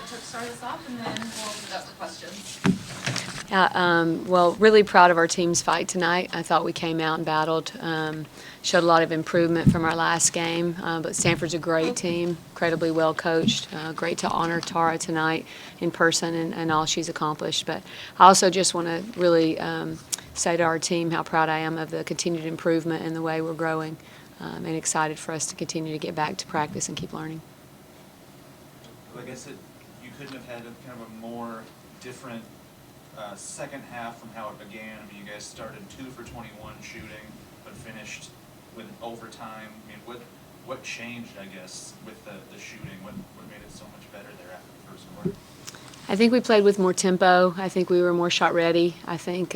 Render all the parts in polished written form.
to start us off, and then we'll open it up for questions. Well, really proud of our team's fight tonight. I thought we came out and battled, showed a lot of improvement from our last game, but Stanford's a great team, incredibly well coached. Great to honor Tara tonight in person and all she's accomplished. But I also just want to really say to our team how proud I am of the continued improvement and the way we're growing, and excited for us to continue to get back to practice and keep learning. Well, I guess you couldn't have had kind of a more different second half from how it began. I mean, you guys started 2 for 21 shooting, but finished with overtime. I mean, what changed, I guess, with the shooting? What made it so much better there after the first quarter? I think we played with more tempo. I think we were more shot ready. I think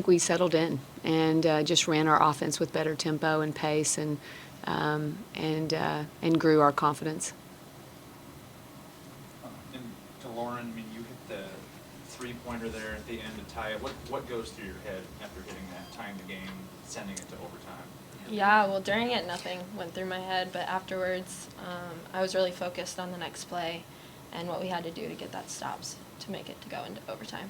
we settled in and just ran our offense with better tempo and pace, and grew our confidence. And to Lauren, I mean, you hit the three-pointer there at the end to tie it. What goes through your head after hitting that, tying the game, sending it to overtime? Yeah, well, during it, nothing went through my head, but afterwards, I was really focused on the next play and what we had to do to get that stops to make it to go into overtime.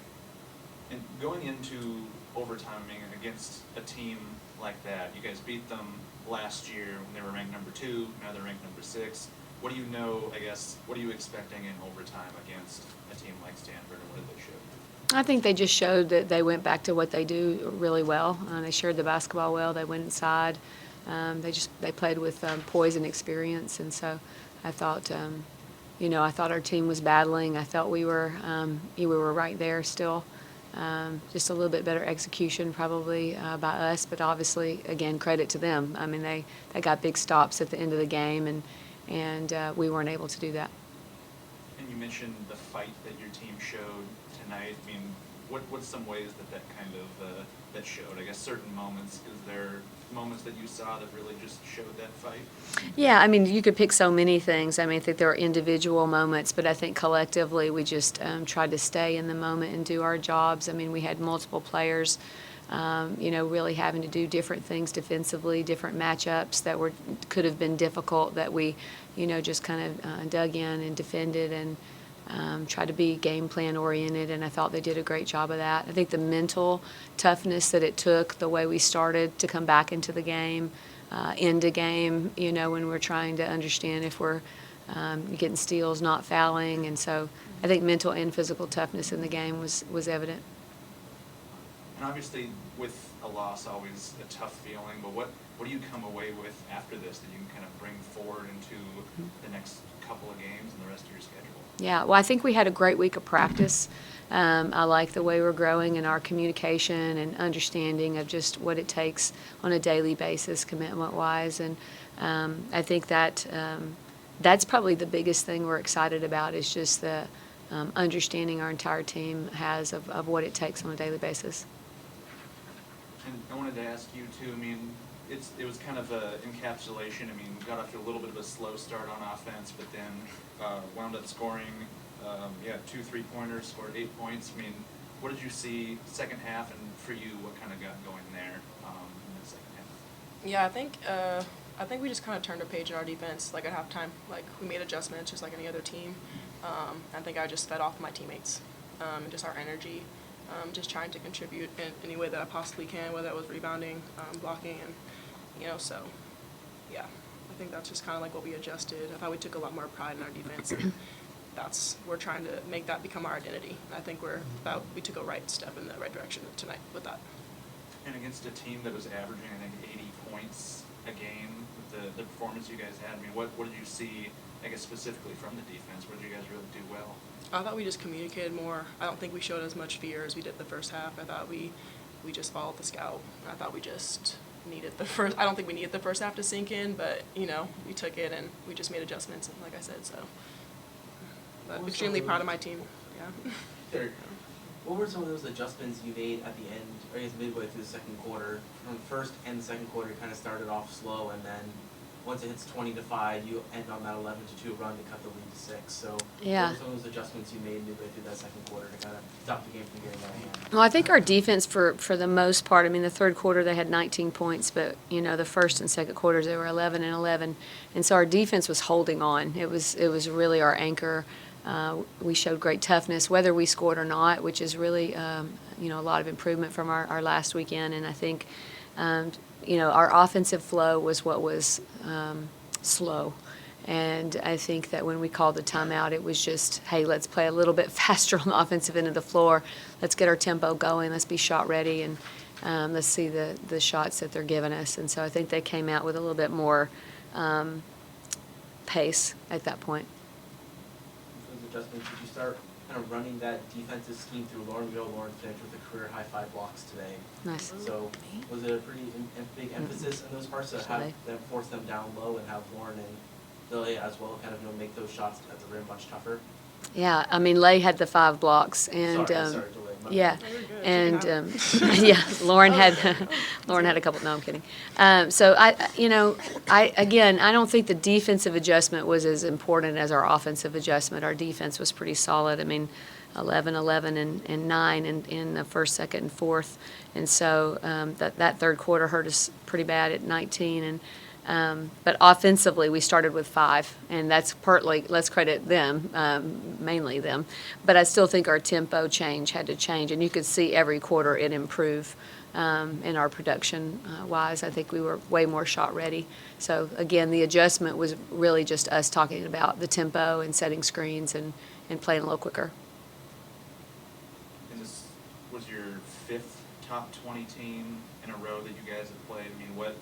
And going into overtime, I mean, against a team like that, you guys beat them last year when they were ranked number 2, now they're ranked number 6. What do you know, I guess, what are you expecting in overtime against a team like Stanford, and what did they show? I think they just showed that they went back to what they do really well. They shared the basketball well. They went inside. They played with poise and experience, and so I thought, I thought our team was battling. I thought we were right there still. Just a little bit better execution probably by us, but obviously, again, credit to them. I mean, they got big stops at the end of the game, and we weren't able to do that. And you mentioned the fight that your team showed tonight. I mean, what's some ways that kind of that showed? I guess certain moments. Is there moments that you saw that really just showed that fight? Yeah, I mean, you could pick so many things. I mean, I think there are individual moments, but I think collectively we just tried to stay in the moment and do our jobs. I mean, we had multiple players, really having to do different things defensively, different matchups that could have been difficult that we, just kind of dug in and defended and tried to be game plan oriented, and I thought they did a great job of that. I think the mental toughness that it took, the way we started to come back into the game, end a game, when we're trying to understand if we're getting steals, not fouling, and so I think mental and physical toughness in the game was evident. And obviously, with a loss, always a tough feeling, but what do you come away with after this that you can kind of bring forward into the next couple of games and the rest of your schedule? Yeah, well, I think we had a great week of practice. I like the way we're growing in our communication and understanding of just what it takes on a daily basis, commitment-wise, and I think that that's probably the biggest thing we're excited about is just the understanding our entire team has of what it takes on a daily basis. And I wanted to ask you too, I mean, it was kind of an encapsulation. I mean, we got off to a little bit of a slow start on offense, but then wound up scoring, 2 3-pointers, scored 8 points. I mean, what did you see second half, and for you, what kind of got going there in the second half? Yeah, I think we just kind of turned a page in our defense, like at halftime. Like, we made adjustments just like any other team. I think I just fed off my teammates and just our energy. Just trying to contribute in any way that I possibly can, whether it was rebounding, blocking, and so yeah, I think that's just kind of like what we adjusted. I thought we took a lot more pride in our defense, and we're trying to make that become our identity. And I think we took a right step in the right direction tonight with that. And against a team that was averaging, I think, 80 points a game with the performance you guys had, I mean, what did you see, I guess, specifically from the defense? What did you guys really do well? I thought we just communicated more. I don't think we showed as much fear as we did the first half. I thought we just followed the scout. I thought we just needed I don't think we needed the first half to sink in, but, we took it and we just made adjustments, and like I said, so I'm extremely proud of my team. Yeah. Sure. What were some of those adjustments you made at the end, or I guess midway through the second quarter? From the first and the second quarter, you kind of started off slow, and then once it hits 20-5, you end on that 11-2 run to cut the lead to 6. So Yeah. what were some of those adjustments you made midway through that second quarter to kind of stop the game from getting out of hand? Well, I think our defense for the most part, I mean, the third quarter they had 19 points, but, the first and second quarters they were 11 and 11. And so our defense was holding on. It was really our anchor. we showed great toughness, whether we scored or not, which is really, you know, a lot of improvement from our last weekend. And I think, you know, our offensive flow was what was slow. And I think that when we called the timeout, it was just, hey, let's play a little bit faster on the offensive end of the floor. Let's get our tempo going. Let's be shot ready, and let's see the shots that they're giving us. And so I think they came out with a little bit more pace at that point. Those adjustments, did you start kind of running that defensive scheme through Lauren? Lauren finished with a career high 5 blocks today. Nice. So was it a pretty big emphasis in those parts to have them force them down low and have Lauren and Dalayah as well kind of, you know, make those shots at the rim much tougher? Yeah, I mean, Lay had the 5 blocks, and Sorry, Dalayah. yeah, Oh, you're good. and yeah, Lauren had a couple. No, I'm kidding. So I don't think the defensive adjustment was as important as our offensive adjustment. Our defense was pretty solid. I mean, 11, and 9 in the first, second, and fourth, and so that third quarter hurt us pretty bad at 19. And but offensively, we started with 5, and that's partly, let's credit them, mainly them. But I still think our tempo had to change, and you could see every quarter it improve in our production wise. I think we were way more shot ready. So again, the adjustment was really just us talking about the tempo and setting screens and playing a little quicker. And this was your 5th top 20 team in a row that you guys have played. I mean, what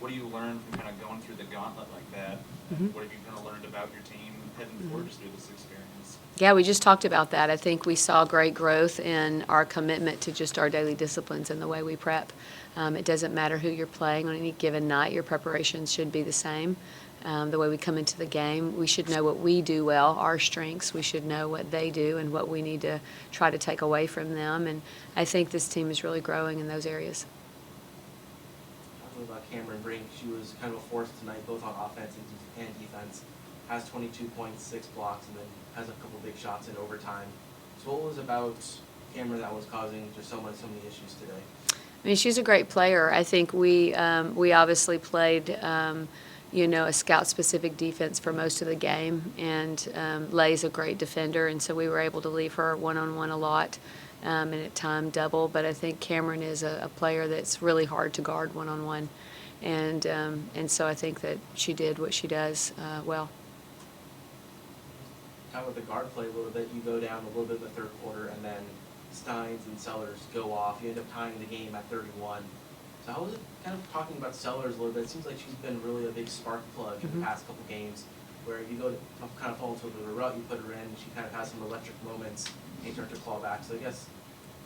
do you learn from kind of going through the gauntlet like that? Mm-hmm. What have you kind of learned about your team heading forward just through this experience? Yeah, we just talked about that. I think we saw great growth in our commitment to just our daily disciplines and the way we prep. It doesn't matter who you're playing on any given night. Your preparations should be the same. The way we come into the game, we should know what we do well, our strengths. We should know what they do and what we need to try to take away from them. And I think this team is really growing in those areas. About Cameron Brink, she was kind of a force tonight, both on offense and defense. Has 22 points, 6 blocks, and then has a couple big shots in overtime. So what was about Cameron that was causing just so many issues today? I mean, she's a great player. I think we obviously played, you know, a scout-specific defense for most of the game, and Lay's a great defender, and so we were able to leave her one-on-one a lot. And at time double, but I think Cameron is a player that's really hard to guard one-on-one, and so I think that she did what she does well. Talk about the guard play a little bit. You go down a little bit in the third quarter, and then Steins and Sellers go off. You end up tying the game at 31. So how was it kind of talking about Sellers a little bit? It seems like she's been really a big spark plug in the past couple games, where you go to kind of fall into a route, you put her in, and she kind of has some electric moments, and you start to claw back. So I guess,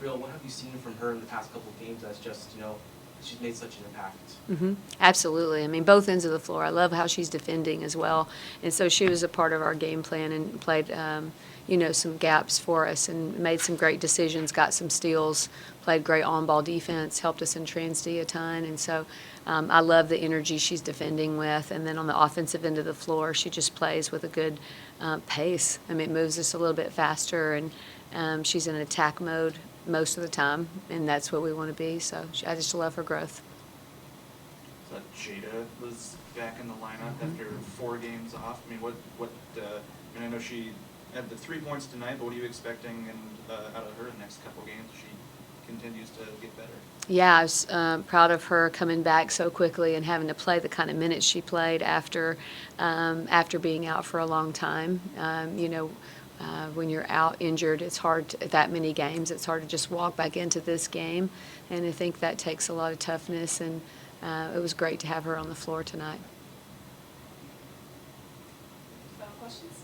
Real, what have you seen from her in the past couple of games that's just, you know, she's made such an impact? Absolutely. I mean, both ends of the floor. I love how she's defending as well. And so she was a part of our game plan and played, you know, some gaps for us and made some great decisions, got some steals, played great on-ball defense, helped us in Trans-D a ton. And so I love the energy she's defending with. And then on the offensive end of the floor, she just plays with a good pace. I mean, it moves us a little bit faster, and she's in attack mode most of the time, and that's what we want to be. So I just love her growth. So Jada was back in the lineup after 4 games off. I mean, I know she had the 3 points tonight, but what are you expecting out of her in the next couple games? She continues to get better. Yeah, I was proud of her coming back so quickly and having to play the kind of minutes she played after being out for a long time. You know, when you're out injured, it's hard that many games. It's hard to just walk back into this game, and I think that takes a lot of toughness, and it was great to have her on the floor tonight. Questions?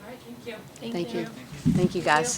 All right, thank you. Thank you. Thank you. Thank you, guys.